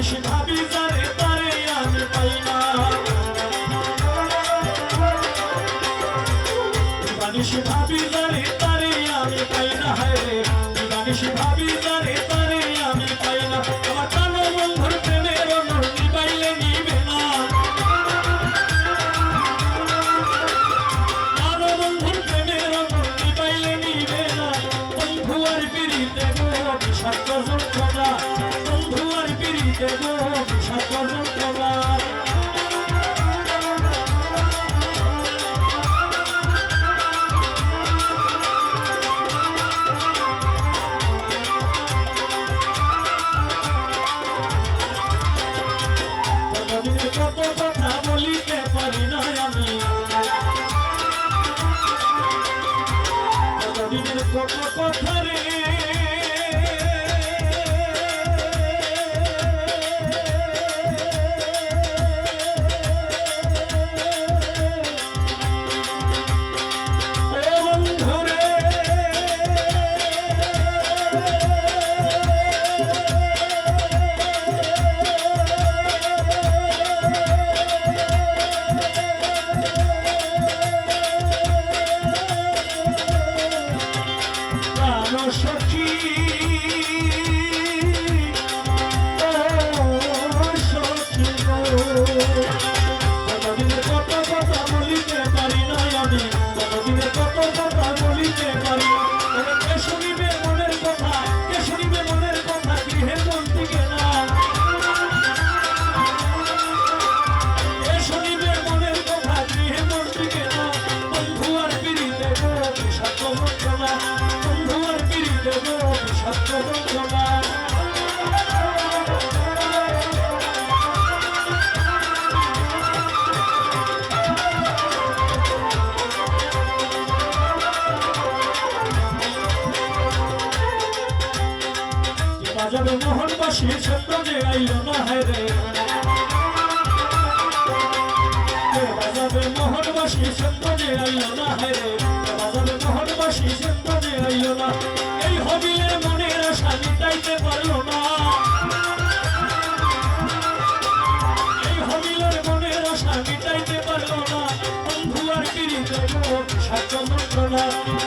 দিবানিশি ভাবি যারে তারে আমি পাই না, দিবানিশি ভাবি যারে তারে আমি পাই না, হায়রে দিবানিশি ভাবি যারে তারে আমি পাই না। আমার প্রাণ বন্ধুর প্রেমের অনুর নিবাইলে নিবে না, প্রাণ বন্ধুর প্রেমের অনুর নিবাইলে নিবে না। বন্ধু আর পিড়িতে গো বিষাক্ত যন্ত্রণা, বন্ধু আর পিড়িতে গো বিষাক্ত যন্ত্রণা। কত কথা বলিতে পারি না আমি, কতদিনের কত কথা রে, সখী ও সখী গো, কতদিনের কত কথা বলিতে পারি না আমি, কতদিনের কত কথা বলিতে পারি না। কে শুনিবে মনের কথা, কে শুনিবে মনের কথা, গৃহে মন টিকে না, কে শুনিবে মনের কথা, গৃহে মন টিকে না। বন্ধু আর পিড়িতে গো বিষাক্ত যন্ত্রণা, বন্ধু আর পিড়িতে গো বিষাক্ত যন্ত্রণা। বাজাবে মোহনবাসী ছন্দ যে আইল না, হায়রে বাজাবে মোহনবাসী ছন্দ যে আইল না, হায়রে বাজাবে মোহনবাসী ছন্দ যে আইল না। এই হবিলের মনের আশা মিটাইতে পারলো না, এই হবিলের মনের আশা মিটাইতে পারলো না। বন্ধু আর পিড়িতে গো বিষাক্ত যন্ত্রণা,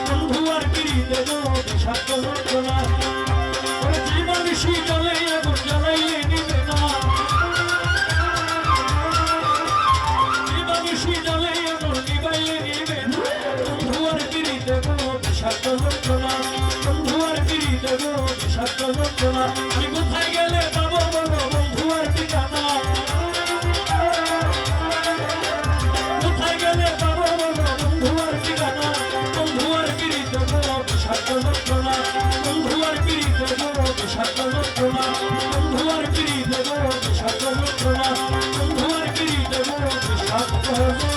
বন্ধু আর পিড়িতে গো বিষাক্ত যন্ত্রণা। দিবানিশি জলে আগুন জ্বালাইলে নিবে না, দিবানিশি জলে আগুন নিবাইলে নিবে না। বন্ধু আর পিড়িতে গো বিষাক্ত যন্ত্রণা, বন্ধু আর পিড়িতে গো বিষাক্ত যন্ত্রণা। আমি কোথায় গেলে পাবো বলো বন্ধু আর ঠিকানা, কোথায় গেলে পাবো বলো বন্ধু আর ঠিকানা। বন্ধু আর পিড়িতে গো বিষাক্ত যন্ত্রণা, বন্ধু আর পিড়িতে গো বিষাক্ত যন্ত্রণা, বন্ধু আর পিড়িতে গো বিষাক্ত যন্ত্রণা, বন্ধু আর পিড়িতে গো বিষাক্ত যন্ত্রণা।